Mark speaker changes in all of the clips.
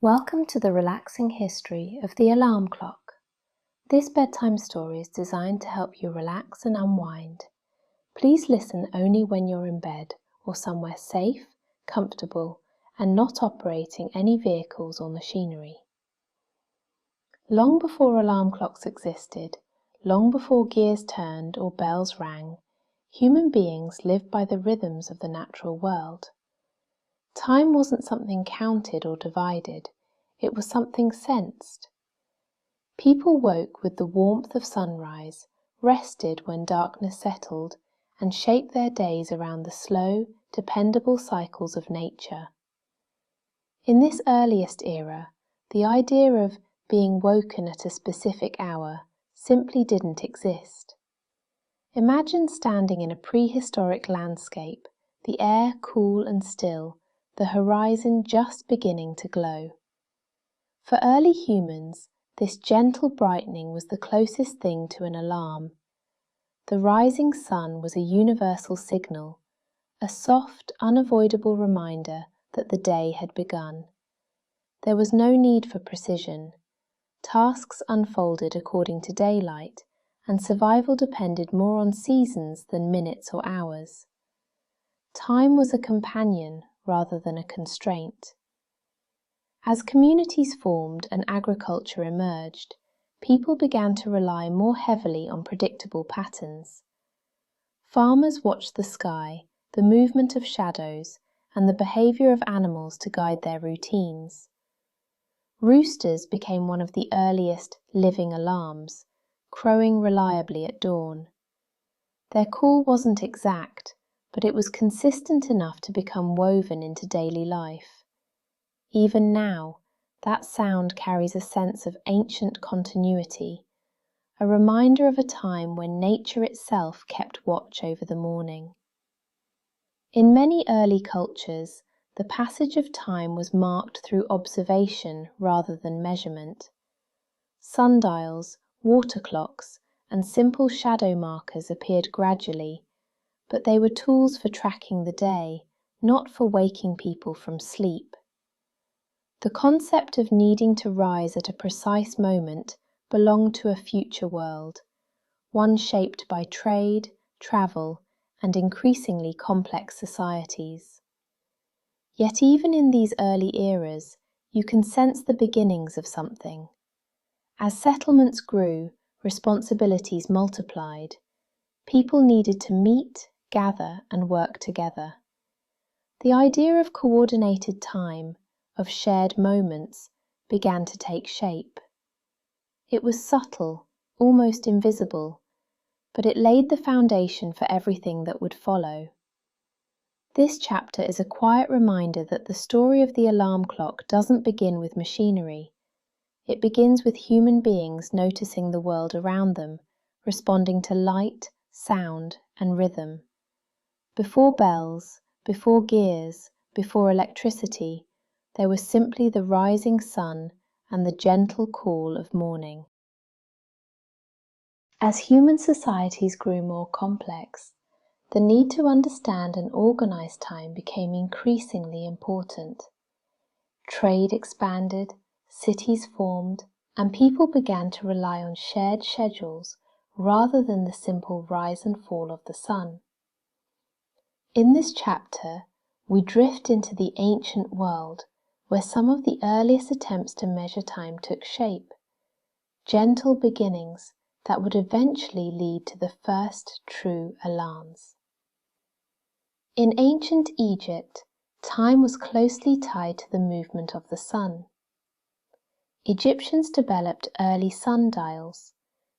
Speaker 1: Welcome to the relaxing history of the alarm clock. This bedtime story is designed to help you relax and unwind. Please listen only when you're in bed or somewhere safe, comfortable, and not operating any vehicles or machinery. Long before alarm clocks existed, long before gears turned or bells rang, human beings lived by the rhythms of the natural world. Time wasn't something counted or divided, it was something sensed. People woke with the warmth of sunrise, rested when darkness settled, and shaped their days around the slow, dependable cycles of nature. In this earliest era, the idea of being woken at a specific hour simply didn't exist. Imagine standing in a prehistoric landscape, the air cool and still, the horizon just beginning to glow. For early humans, this gentle brightening was the closest thing to an alarm. The rising sun was a universal signal, a soft, unavoidable reminder that the day had begun. There was no need for precision. Tasks unfolded according to daylight, and survival depended more on seasons than minutes or hours. Time was a companion rather than a constraint. As communities formed and agriculture emerged, people began to rely more heavily on predictable patterns. Farmers watched the sky, the movement of shadows, and the behavior of animals to guide their routines. Roosters became one of the earliest living alarms, crowing reliably at dawn. Their call wasn't exact, but it was consistent enough to become woven into daily life. Even now, that sound carries a sense of ancient continuity, a reminder of a time when nature itself kept watch over the morning. In many early cultures, the passage of time was marked through observation rather than measurement. Sundials, water clocks, and simple shadow markers appeared gradually, but they were tools for tracking the day, not for waking people from sleep. The concept of needing to rise at a precise moment belonged to a future world, one shaped by trade, travel, and increasingly complex societies. Yet even in these early eras, you can sense the beginnings of something. As settlements grew, responsibilities multiplied. People needed to meet, gather, and work together. The idea of coordinated time, of shared moments, began to take shape. It was subtle, almost invisible, but it laid the foundation for everything that would follow. This chapter is a quiet reminder that the story of the alarm clock doesn't begin with machinery. It begins with human beings noticing the world around them, responding to light, sound, and rhythm. Before bells, before gears, before electricity, there was simply the rising sun and the gentle call of morning. As human societies grew more complex, the need to understand and organize time became increasingly important. Trade expanded, cities formed, and people began to rely on shared schedules rather than the simple rise and fall of the sun. In this chapter, we drift into the ancient world where some of the earliest attempts to measure time took shape, gentle beginnings that would eventually lead to the first true alarms. In ancient Egypt, time was closely tied to the movement of the sun. Egyptians developed early sundials,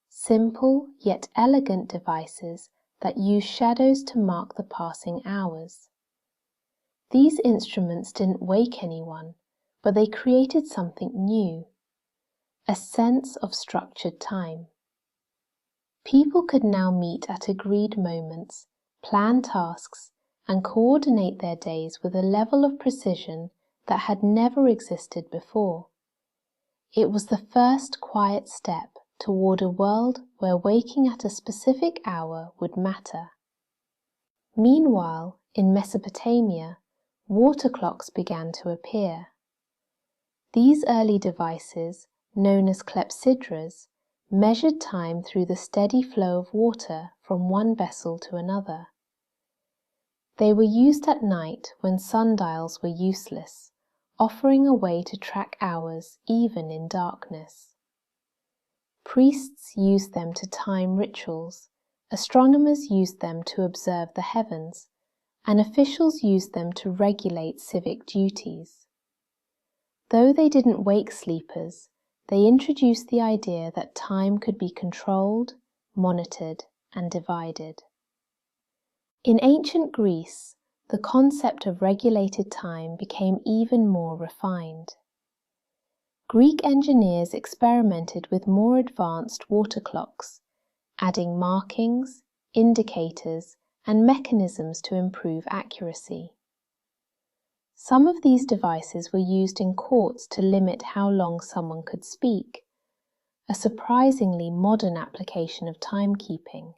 Speaker 1: simple yet elegant devices that used shadows to mark the passing hours. These instruments didn't wake anyone, but they created something new, a sense of structured time. People could now meet at agreed moments, plan tasks, and coordinate their days with a level of precision that had never existed before. It was the first quiet step toward a world where waking at a specific hour would matter. Meanwhile, in Mesopotamia, water clocks began to appear. These early devices, known as clepsydras, measured time through the steady flow of water from one vessel to another. They were used at night when sundials were useless, offering a way to track hours even in darkness. Priests used them to time rituals, astronomers used them to observe the heavens, and officials used them to regulate civic duties. Though they didn't wake sleepers, they introduced the idea that time could be controlled, monitored, and divided. In ancient Greece, the concept of regulated time became even more refined. Greek engineers experimented with more advanced water clocks, adding markings, indicators, and mechanisms to improve accuracy. Some of these devices were used in courts to limit how long someone could speak, a surprisingly modern application of timekeeping.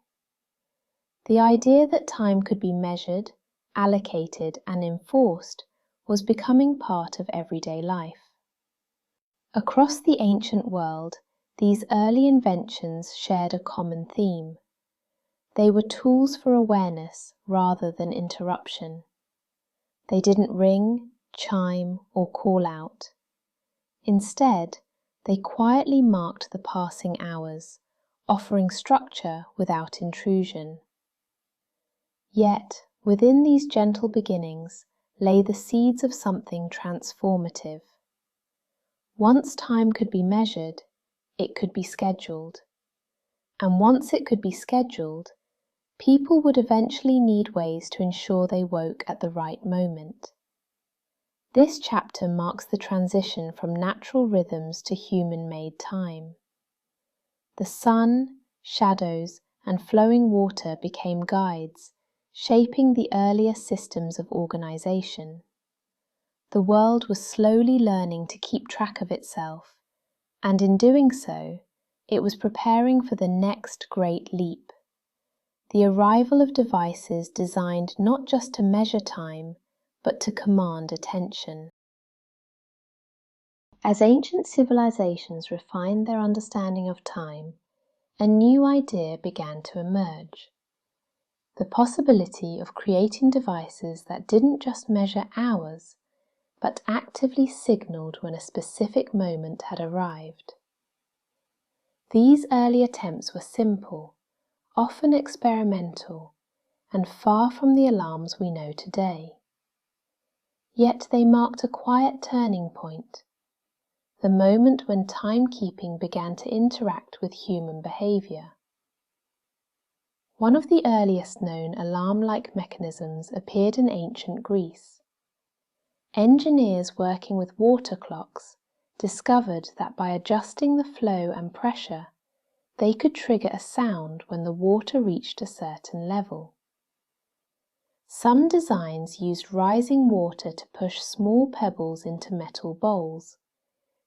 Speaker 1: The idea that time could be measured, allocated, and enforced was becoming part of everyday life. Across the ancient world, these early inventions shared a common theme. They were tools for awareness rather than interruption. They didn't ring, chime, or call out. Instead, they quietly marked the passing hours, offering structure without intrusion. Yet, within these gentle beginnings lay the seeds of something transformative. Once time could be measured, it could be scheduled. And once it could be scheduled, people would eventually need ways to ensure they woke at the right moment. This chapter marks the transition from natural rhythms to human-made time. The sun, shadows, and flowing water became guides, shaping the earlier systems of organization. The world was slowly learning to keep track of itself, and in doing so, it was preparing for the next great leap. The arrival of devices designed not just to measure time, but to command attention. As ancient civilizations refined their understanding of time, a new idea began to emerge. The possibility of creating devices that didn't just measure hours, but actively signaled when a specific moment had arrived. These early attempts were simple, often experimental, and far from the alarms we know today. Yet they marked a quiet turning point, the moment when timekeeping began to interact with human behavior. One of the earliest known alarm-like mechanisms appeared in ancient Greece. Engineers working with water clocks discovered that by adjusting the flow and pressure, they could trigger a sound when the water reached a certain level. Some designs used rising water to push small pebbles into metal bowls,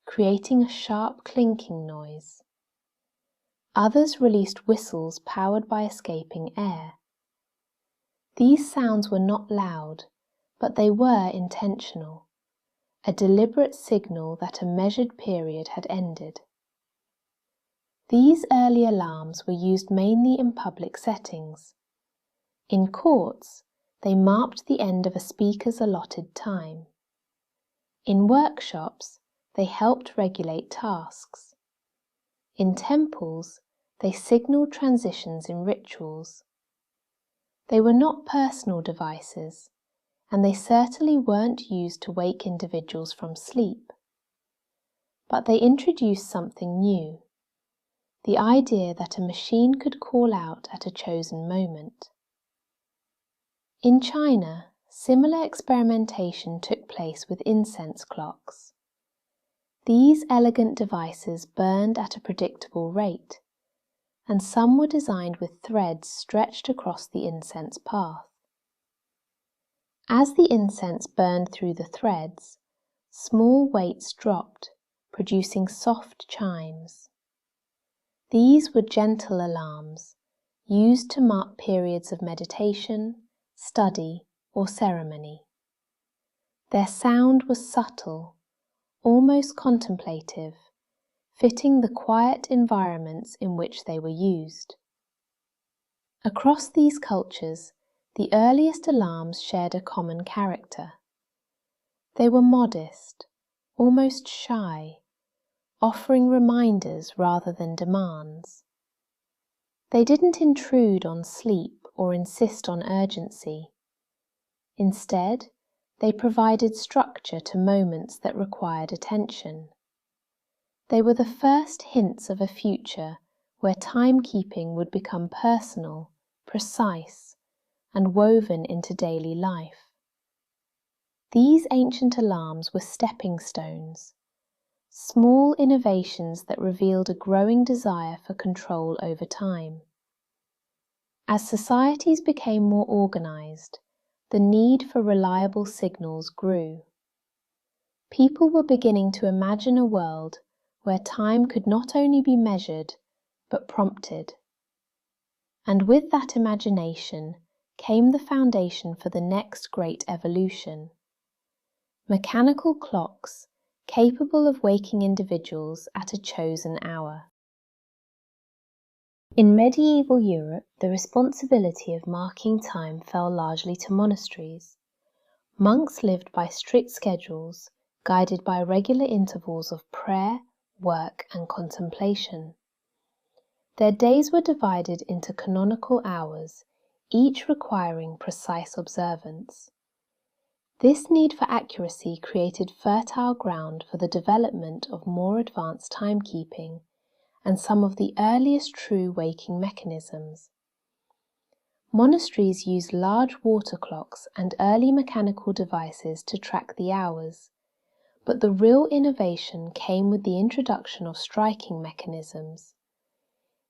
Speaker 1: creating a sharp clinking noise. Others released whistles powered by escaping air. These sounds were not loud, but they were intentional, a deliberate signal that a measured period had ended. These early alarms were used mainly in public settings. In courts, they marked the end of a speaker's allotted time. In workshops, they helped regulate tasks. In temples, they signaled transitions in rituals. They were not personal devices, and they certainly weren't used to wake individuals from sleep. But they introduced something new, the idea that a machine could call out at a chosen moment. In China, similar experimentation took place with incense clocks. These elegant devices burned at a predictable rate, and some were designed with threads stretched across the incense path. As the incense burned through the threads, small weights dropped, producing soft chimes. These were gentle alarms, used to mark periods of meditation, study, or ceremony. Their sound was subtle, almost contemplative, fitting the quiet environments in which they were used. Across these cultures, the earliest alarms shared a common character. They were modest, almost shy, offering reminders rather than demands. They didn't intrude on sleep or insist on urgency. Instead, they provided structure to moments that required attention. They were the first hints of a future where timekeeping would become personal, precise, and woven into daily life. These ancient alarms were stepping stones, small innovations that revealed a growing desire for control over time. As societies became more organized, the need for reliable signals grew. People were beginning to imagine a world where time could not only be measured, but prompted. And with that imagination came the foundation for the next great evolution: mechanical clocks capable of waking individuals at a chosen hour. In medieval Europe, the responsibility of marking time fell largely to monasteries. Monks lived by strict schedules, guided by regular intervals of prayer, work, and contemplation. Their days were divided into canonical hours, each requiring precise observance. This need for accuracy created fertile ground for the development of more advanced timekeeping and some of the earliest true waking mechanisms. Monasteries used large water clocks and early mechanical devices to track the hours, but the real innovation came with the introduction of striking mechanisms.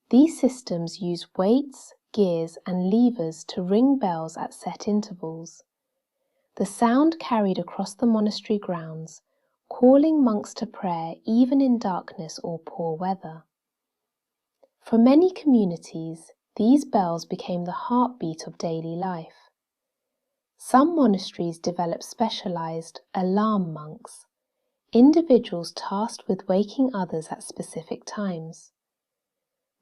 Speaker 1: These systems use weights, gears, and levers to ring bells at set intervals. The sound carried across the monastery grounds, calling monks to prayer even in darkness or poor weather. For many communities, these bells became the heartbeat of daily life. Some monasteries developed specialized alarm monks, individuals tasked with waking others at specific times.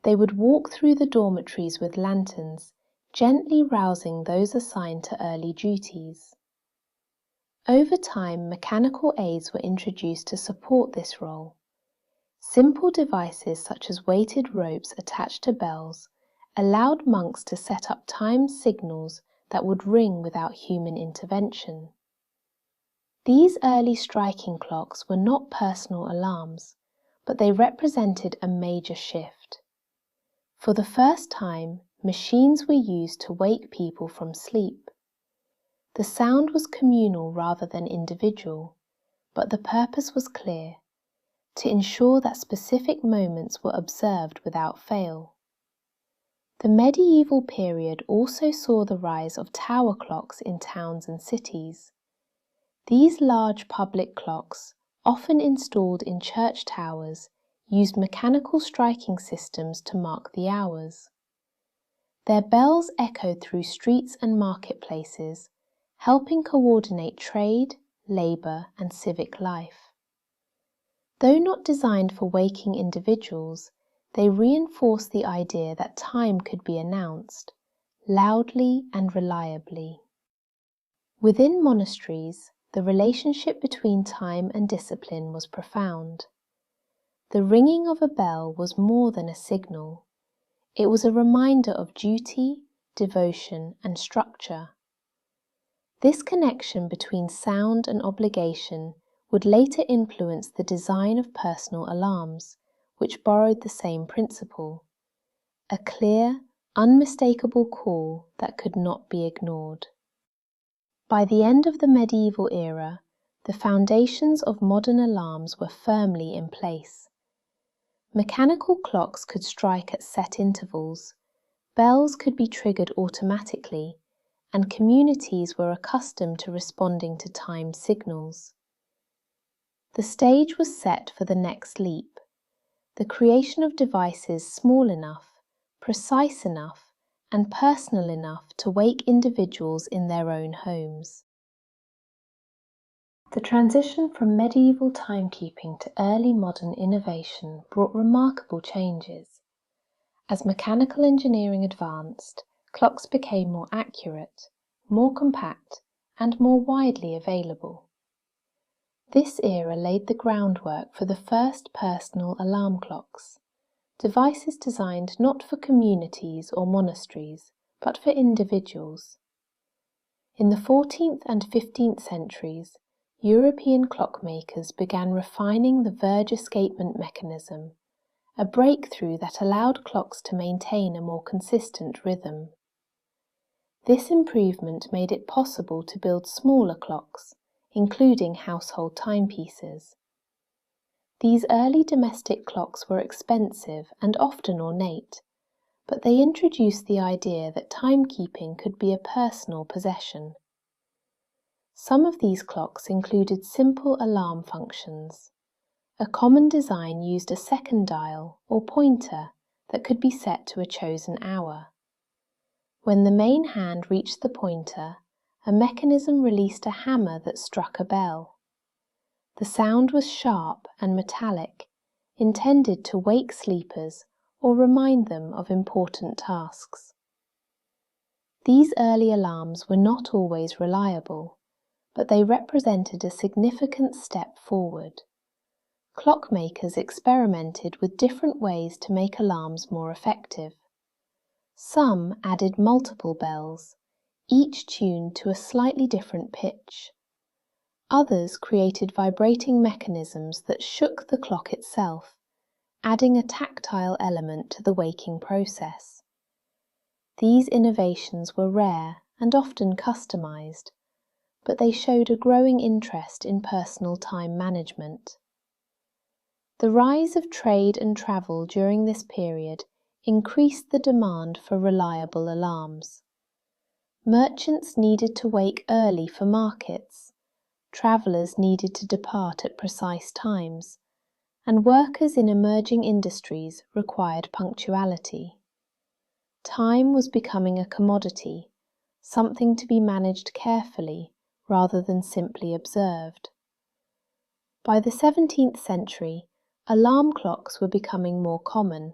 Speaker 1: They would walk through the dormitories with lanterns, gently rousing those assigned to early duties. Over time, mechanical aids were introduced to support this role. Simple devices such as weighted ropes attached to bells allowed monks to set up timed signals that would ring without human intervention. These early striking clocks were not personal alarms, but they represented a major shift. For the first time, machines were used to wake people from sleep. The sound was communal rather than individual, but the purpose was clear: to ensure that specific moments were observed without fail. The medieval period also saw the rise of tower clocks in towns and cities. These large public clocks, often installed in church towers, used mechanical striking systems to mark the hours. Their bells echoed through streets and marketplaces, helping coordinate trade, labor, and civic life. Though not designed for waking individuals, they reinforced the idea that time could be announced, loudly and reliably. Within monasteries, the relationship between time and discipline was profound. The ringing of a bell was more than a signal. It was a reminder of duty, devotion, and structure. This connection between sound and obligation would later influence the design of personal alarms, which borrowed the same principle: a clear, unmistakable call that could not be ignored. By the end of the medieval era, the foundations of modern alarms were firmly in place. Mechanical clocks could strike at set intervals, bells could be triggered automatically, and communities were accustomed to responding to timed signals. The stage was set for the next leap: the creation of devices small enough, precise enough, and personal enough to wake individuals in their own homes. The transition from medieval timekeeping to early modern innovation brought remarkable changes. As mechanical engineering advanced, clocks became more accurate, more compact, and more widely available. This era laid the groundwork for the first personal alarm clocks, devices designed not for communities or monasteries, but for individuals. In the 14th and 15th centuries, European clockmakers began refining the verge escapement mechanism, a breakthrough that allowed clocks to maintain a more consistent rhythm. This improvement made it possible to build smaller clocks, including household timepieces. These early domestic clocks were expensive and often ornate, but they introduced the idea that timekeeping could be a personal possession. Some of these clocks included simple alarm functions. A common design used a second dial or pointer that could be set to a chosen hour. When the main hand reached the pointer, a mechanism released a hammer that struck a bell. The sound was sharp and metallic, intended to wake sleepers or remind them of important tasks. These early alarms were not always reliable, but they represented a significant step forward. Clockmakers experimented with different ways to make alarms more effective. Some added multiple bells, each tuned to a slightly different pitch. Others created vibrating mechanisms that shook the clock itself, adding a tactile element to the waking process. These innovations were rare and often customized, but they showed a growing interest in personal time management. The rise of trade and travel during this period increased the demand for reliable alarms. Merchants needed to wake early for markets, travellers needed to depart at precise times, and workers in emerging industries required punctuality. Time was becoming a commodity, something to be managed carefully rather than simply observed. By the 17th century, alarm clocks were becoming more common,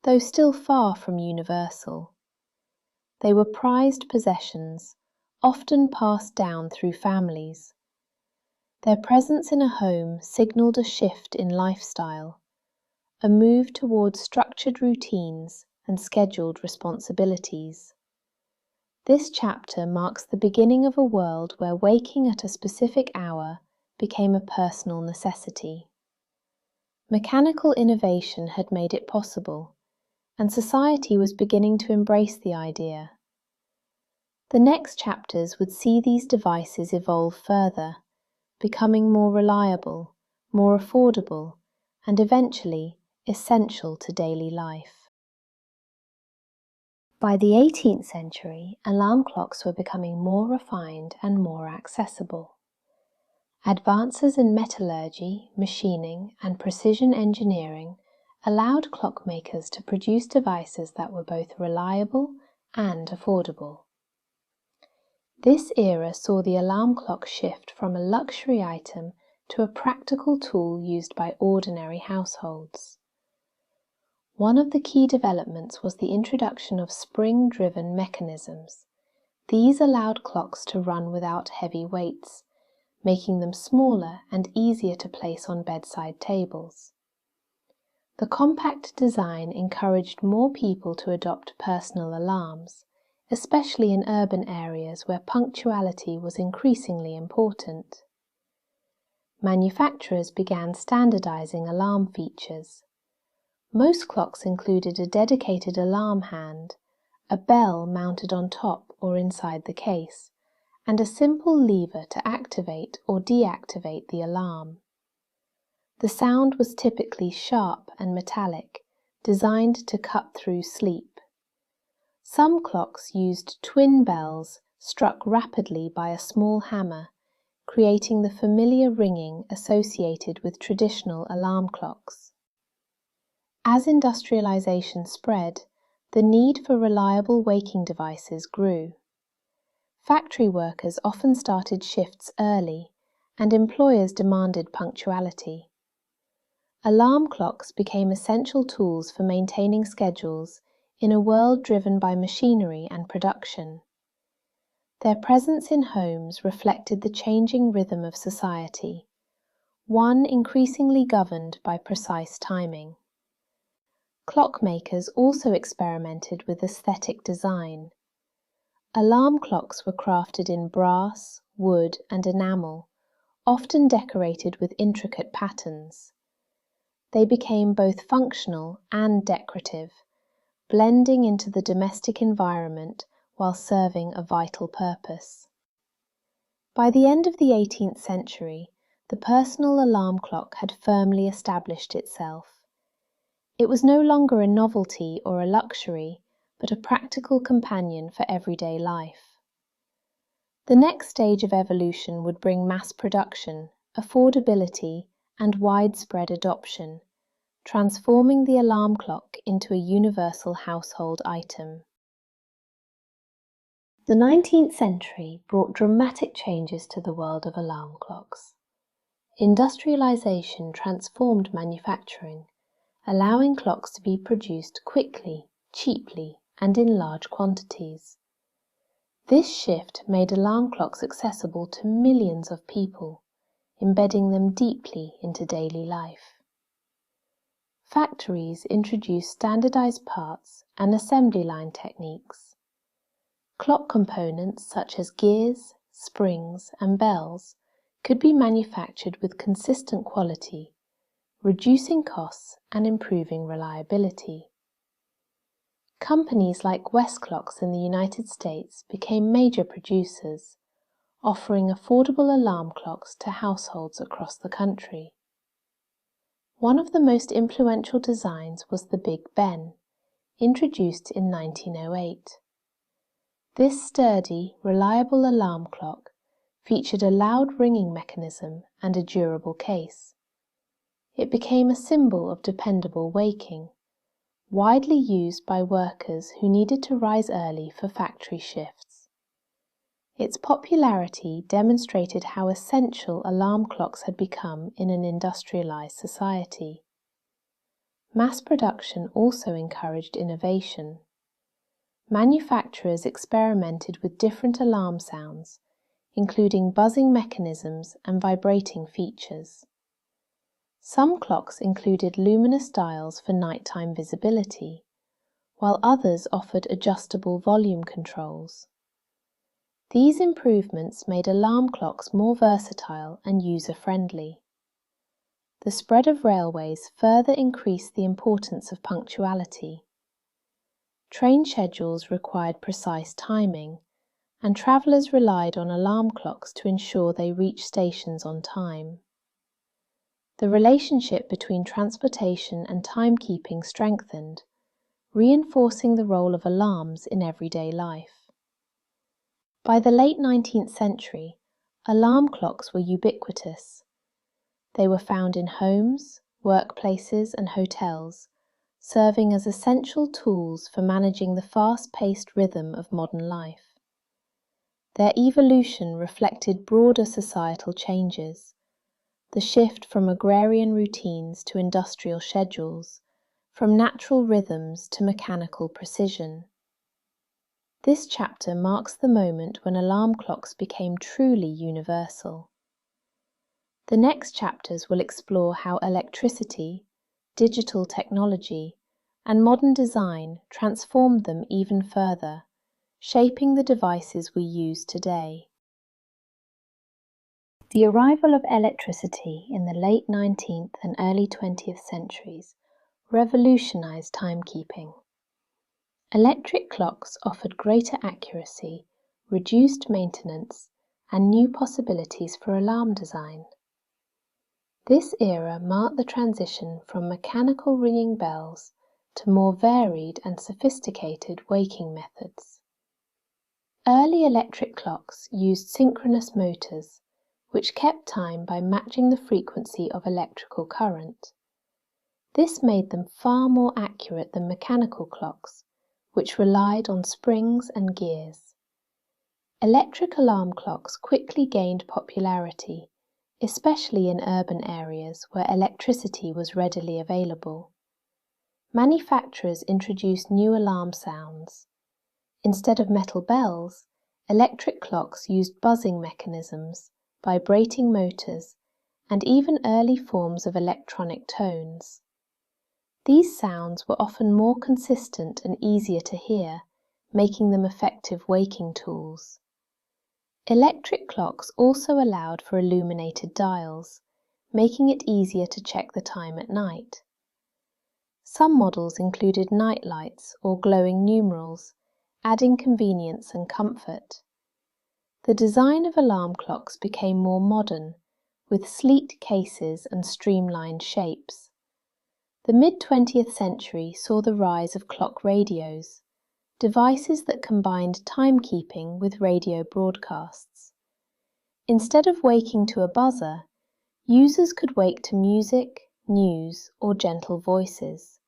Speaker 1: though still far from universal. They were prized possessions, often passed down through families. Their presence in a home signaled a shift in lifestyle, a move towards structured routines and scheduled responsibilities. This chapter marks the beginning of a world where waking at a specific hour became a personal necessity. Mechanical innovation had made it possible, and society was beginning to embrace the idea. The next chapters would see these devices evolve further, becoming more reliable, more affordable, and eventually essential to daily life. By the 18th century, alarm clocks were becoming more refined and more accessible. Advances in metallurgy, machining, and precision engineering allowed clockmakers to produce devices that were both reliable and affordable. This era saw the alarm clock shift from a luxury item to a practical tool used by ordinary households. One of the key developments was the introduction of spring-driven mechanisms. These allowed clocks to run without heavy weights, making them smaller and easier to place on bedside tables. The compact design encouraged more people to adopt personal alarms, especially in urban areas where punctuality was increasingly important. Manufacturers began standardizing alarm features. Most clocks included a dedicated alarm hand, a bell mounted on top or inside the case, and a simple lever to activate or deactivate the alarm. The sound was typically sharp and metallic, designed to cut through sleep. Some clocks used twin bells struck rapidly by a small hammer, creating the familiar ringing associated with traditional alarm clocks. As industrialisation spread, the need for reliable waking devices grew. Factory workers often started shifts early, and employers demanded punctuality. Alarm clocks became essential tools for maintaining schedules in a world driven by machinery and production. Their presence in homes reflected the changing rhythm of society, one increasingly governed by precise timing. Clockmakers also experimented with aesthetic design. Alarm clocks were crafted in brass, wood, and enamel, often decorated with intricate patterns. They became both functional and decorative, blending into the domestic environment while serving a vital purpose. By the end of the 18th century, the personal alarm clock had firmly established itself. It was no longer a novelty or a luxury, but a practical companion for everyday life. The next stage of evolution would bring mass production, affordability, and widespread adoption, transforming the alarm clock into a universal household item. The 19th century brought dramatic changes to the world of alarm clocks. Industrialisation transformed manufacturing, allowing clocks to be produced quickly, cheaply, and in large quantities. This shift made alarm clocks accessible to millions of people, embedding them deeply into daily life. Factories introduced standardized parts and assembly line techniques. Clock components such as gears, springs, and bells could be manufactured with consistent quality, reducing costs and improving reliability. Companies like Westclocks in the United States became major producers, offering affordable alarm clocks to households across the country. One of the most influential designs was the Big Ben, introduced in 1908. This sturdy, reliable alarm clock featured a loud ringing mechanism and a durable case. It became a symbol of dependable waking, widely used by workers who needed to rise early for factory shifts. Its popularity demonstrated how essential alarm clocks had become in an industrialized society. Mass production also encouraged innovation. Manufacturers experimented with different alarm sounds, including buzzing mechanisms and vibrating features. Some clocks included luminous dials for nighttime visibility, while others offered adjustable volume controls. These improvements made alarm clocks more versatile and user-friendly. The spread of railways further increased the importance of punctuality. Train schedules required precise timing, and travellers relied on alarm clocks to ensure they reached stations on time. The relationship between transportation and timekeeping strengthened, reinforcing the role of alarms in everyday life. By the late 19th century, alarm clocks were ubiquitous. They were found in homes, workplaces, and hotels, serving as essential tools for managing the fast-paced rhythm of modern life. Their evolution reflected broader societal changes, the shift from agrarian routines to industrial schedules, from natural rhythms to mechanical precision. This chapter marks the moment when alarm clocks became truly universal. The next chapters will explore how electricity, digital technology, and modern design transformed them even further, shaping the devices we use today. The arrival of electricity in the late 19th and early 20th centuries revolutionized timekeeping. Electric clocks offered greater accuracy, reduced maintenance, and new possibilities for alarm design. This era marked the transition from mechanical ringing bells to more varied and sophisticated waking methods. Early electric clocks used synchronous motors, which kept time by matching the frequency of electrical current. This made them far more accurate than mechanical clocks, which relied on springs and gears. Electric alarm clocks quickly gained popularity, especially in urban areas where electricity was readily available. Manufacturers introduced new alarm sounds. Instead of metal bells, electric clocks used buzzing mechanisms, vibrating motors, and even early forms of electronic tones. These sounds were often more consistent and easier to hear, making them effective waking tools. Electric clocks also allowed for illuminated dials, making it easier to check the time at night. Some models included night lights or glowing numerals, adding convenience and comfort. The design of alarm clocks became more modern, with sleek cases and streamlined shapes. The mid-20th century saw the rise of clock radios, devices that combined timekeeping with radio broadcasts. Instead of waking to a buzzer, users could wake to music, news, or gentle voices.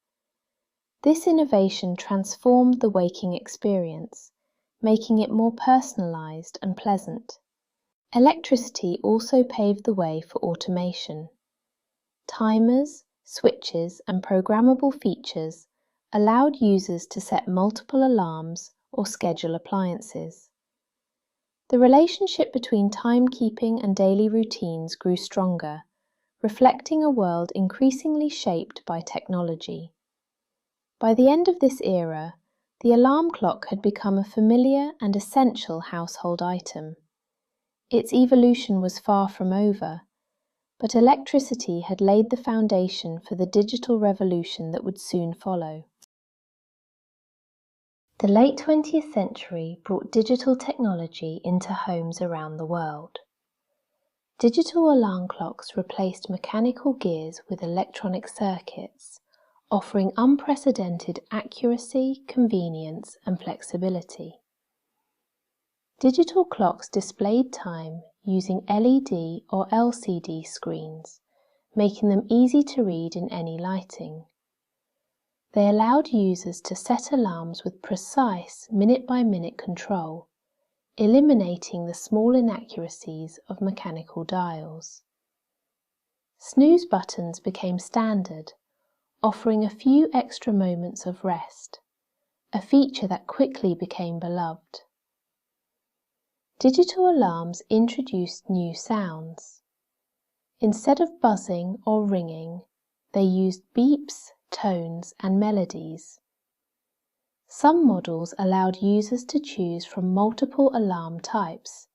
Speaker 1: This innovation transformed the waking experience, making it more personalized and pleasant. Electricity also paved the way for automation. Timers, switches, and programmable features allowed users to set multiple alarms or schedule appliances. The relationship between timekeeping and daily routines grew stronger, reflecting a world increasingly shaped by technology. By the end of this era, the alarm clock had become a familiar and essential household item. Its evolution was far from over, but electricity had laid the foundation for the digital revolution that would soon follow. The late 20th century brought digital technology into homes around the world. Digital alarm clocks replaced mechanical gears with electronic circuits, offering unprecedented accuracy, convenience, and flexibility. Digital clocks displayed time using LED or LCD screens, making them easy to read in any lighting. They allowed users to set alarms with precise minute-by-minute control, eliminating the small inaccuracies of mechanical dials. Snooze buttons became standard, offering a few extra moments of rest, a feature that quickly became beloved. Digital alarms introduced new sounds. Instead of buzzing or ringing, they used beeps, tones, and melodies. Some models allowed users to choose from multiple alarm types,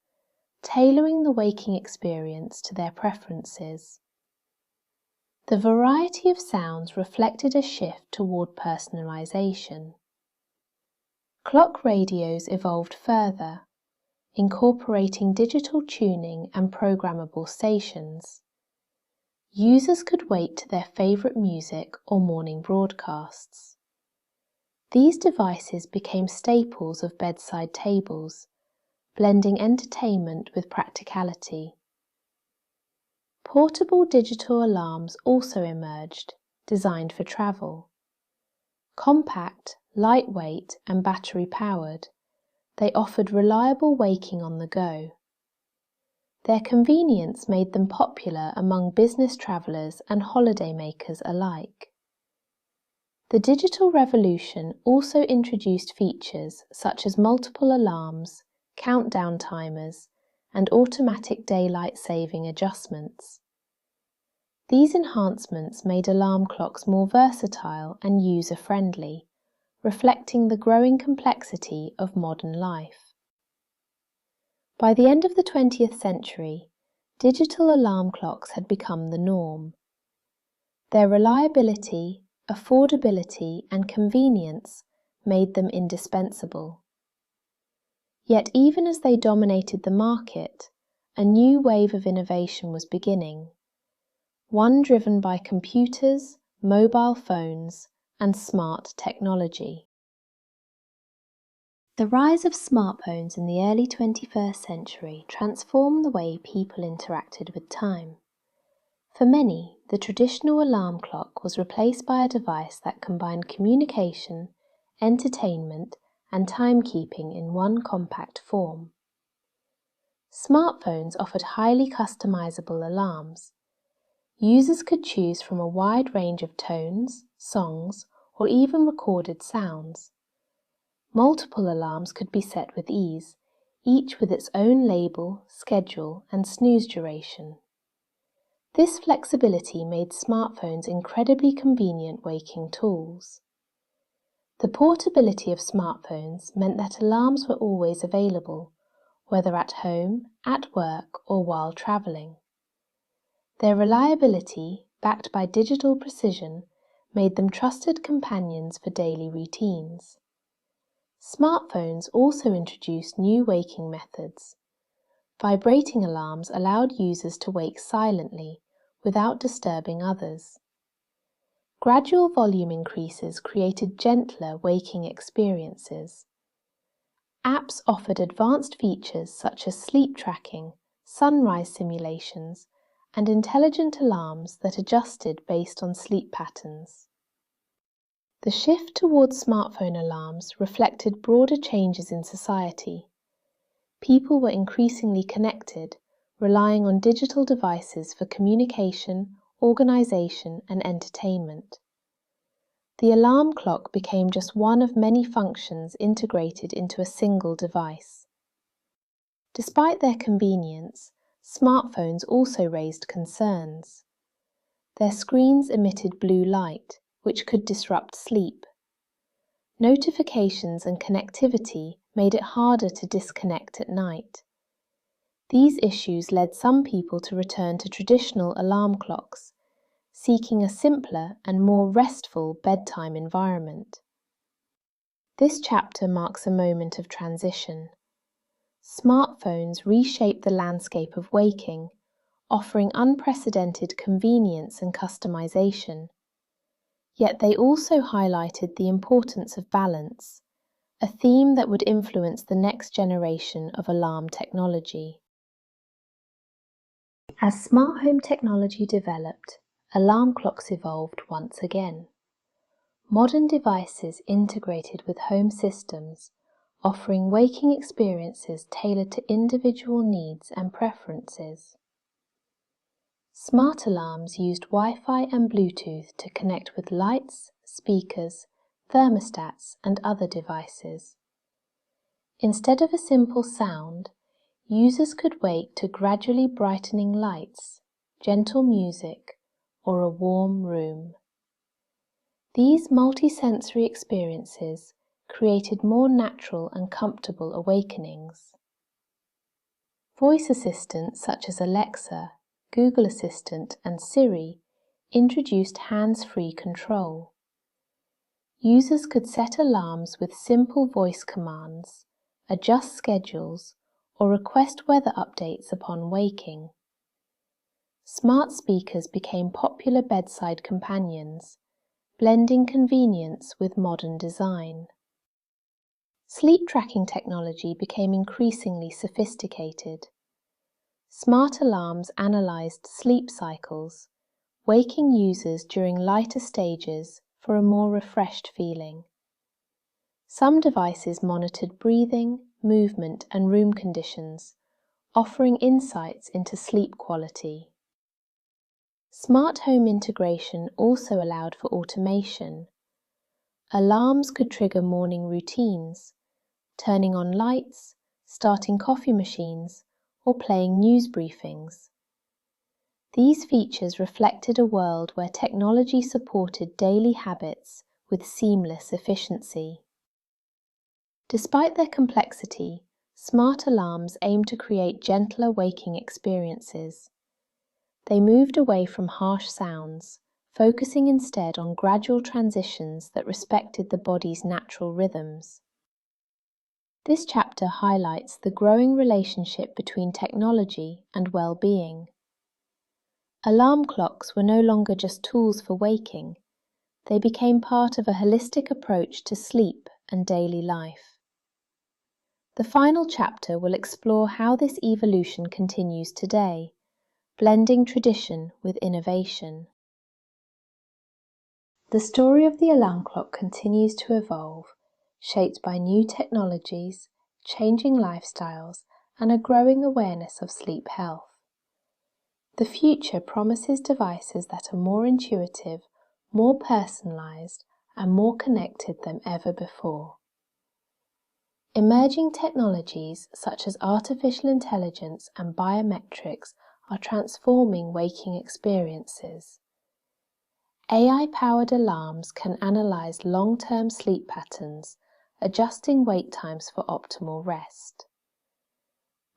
Speaker 1: tailoring the waking experience to their preferences. The variety of sounds reflected a shift toward personalization. Clock radios evolved further, incorporating digital tuning and programmable stations. Users could wake to their favorite music or morning broadcasts. These devices became staples of bedside tables, blending entertainment with practicality. Portable digital alarms also emerged, designed for travel. Compact, lightweight, and battery-powered, they offered reliable waking on the go. Their convenience made them popular among business travelers and holidaymakers alike. The digital revolution also introduced features such as multiple alarms, countdown timers, and automatic daylight saving adjustments. These enhancements made alarm clocks more versatile and user-friendly, reflecting the growing complexity of modern life. By the end of the 20th century, digital alarm clocks had become the norm. Their reliability, affordability, and convenience made them indispensable. Yet even as they dominated the market, a new wave of innovation was beginning, one driven by computers, mobile phones, and smart technology. The rise of smartphones in the early 21st century transformed the way people interacted with time. For many, the traditional alarm clock was replaced by a device that combined communication, entertainment, and timekeeping in one compact form. Smartphones offered highly customizable alarms. Users could choose from a wide range of tones, songs, or even recorded sounds. Multiple alarms could be set with ease, each with its own label, schedule, and snooze duration. This flexibility made smartphones incredibly convenient waking tools. The portability of smartphones meant that alarms were always available, whether at home, at work, or while traveling. Their reliability, backed by digital precision, made them trusted companions for daily routines. Smartphones also introduced new waking methods. Vibrating alarms allowed users to wake silently, without disturbing others. Gradual volume increases created gentler waking experiences. Apps offered advanced features such as sleep tracking, sunrise simulations, and intelligent alarms that adjusted based on sleep patterns. The shift towards smartphone alarms reflected broader changes in society. People were increasingly connected, relying on digital devices for communication, organization, and entertainment. The alarm clock became just one of many functions integrated into a single device. Despite their convenience, smartphones also raised concerns. Their screens emitted blue light, which could disrupt sleep. Notifications and connectivity made it harder to disconnect at night. These issues led some people to return to traditional alarm clocks, seeking a simpler and more restful bedtime environment. This chapter marks a moment of transition. Smartphones reshaped the landscape of waking, offering unprecedented convenience and customization. Yet they also highlighted the importance of balance, a theme that would influence the next generation of alarm technology. As smart home technology developed, alarm clocks evolved once again. Modern devices integrated with home systems, offering waking experiences tailored to individual needs and preferences. Smart alarms used Wi-Fi and Bluetooth to connect with lights, speakers, thermostats, and other devices. Instead of a simple sound, users could wake to gradually brightening lights, gentle music, or a warm room. These multi-sensory experiences created more natural and comfortable awakenings. Voice assistants such as Alexa, Google Assistant, and Siri introduced hands-free control. Users could set alarms with simple voice commands, adjust schedules, or request weather updates upon waking. Smart speakers became popular bedside companions, blending convenience with modern design. Sleep tracking technology became increasingly sophisticated. Smart alarms analyzed sleep cycles, waking users during lighter stages for a more refreshed feeling. Some devices monitored breathing, movement, and room conditions, offering insights into sleep quality. Smart home integration also allowed for automation. Alarms could trigger morning routines, turning on lights, starting coffee machines, or playing news briefings. These features reflected a world where technology supported daily habits with seamless efficiency. Despite their complexity, smart alarms aim to create gentler waking experiences. They moved away from harsh sounds, focusing instead on gradual transitions that respected the body's natural rhythms. This chapter highlights the growing relationship between technology and well-being. Alarm clocks were no longer just tools for waking. They became part of a holistic approach to sleep and daily life. The final chapter will explore how this evolution continues today, blending tradition with innovation. The story of the alarm clock continues to evolve, shaped by new technologies, changing lifestyles, and a growing awareness of sleep health. The future promises devices that are more intuitive, more personalized, and more connected than ever before. Emerging technologies such as artificial intelligence and biometrics are transforming waking experiences. AI-powered alarms can analyze long-term sleep patterns, adjusting wake times for optimal rest.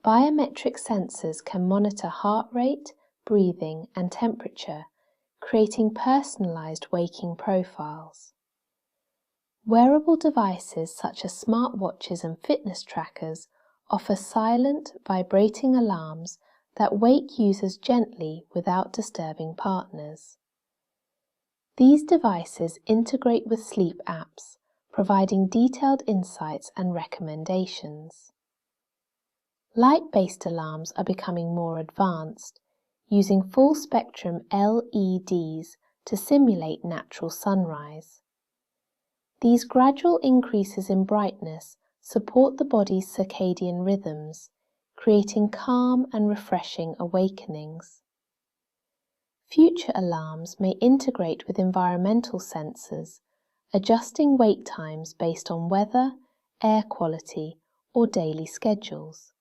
Speaker 1: Biometric sensors can monitor heart rate, breathing, and temperature, creating personalized waking profiles. Wearable devices such as smartwatches and fitness trackers offer silent, vibrating alarms that wake users gently without disturbing partners. These devices integrate with sleep apps, providing detailed insights and recommendations. Light-based alarms are becoming more advanced, using full-spectrum LEDs to simulate natural sunrise. These gradual increases in brightness support the body's circadian rhythms, creating calm and refreshing awakenings. Future alarms may integrate with environmental sensors, adjusting wake times based on weather, air quality, or daily schedules.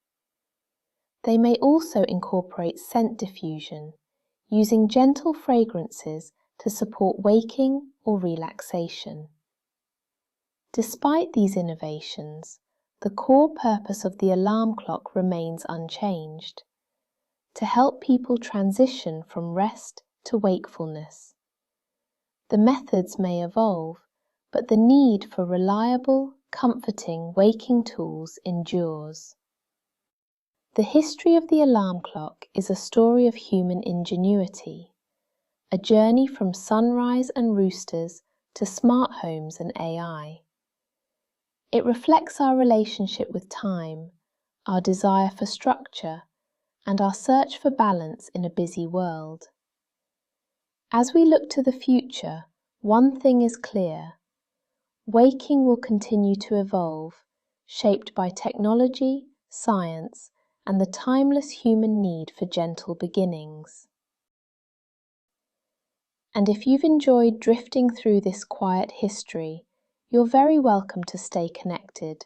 Speaker 1: They may also incorporate scent diffusion, using gentle fragrances to support waking or relaxation. Despite these innovations, the core purpose of the alarm clock remains unchanged: to help people transition from rest to wakefulness. The methods may evolve, but the need for reliable, comforting waking tools endures. The history of the alarm clock is a story of human ingenuity, a journey from sunrise and roosters to smart homes and AI. It reflects our relationship with time, our desire for structure, and our search for balance in a busy world. As we look to the future, one thing is clear: waking will continue to evolve, shaped by technology, science, and the timeless human need for gentle beginnings. And if you've enjoyed drifting through this quiet history, you're very welcome to stay connected.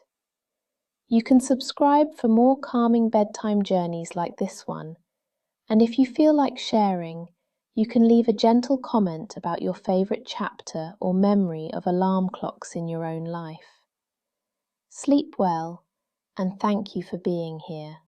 Speaker 1: You can subscribe for more calming bedtime journeys like this one, and if you feel like sharing, you can leave a gentle comment about your favourite chapter or memory of alarm clocks in your own life. Sleep well, and thank you for being here.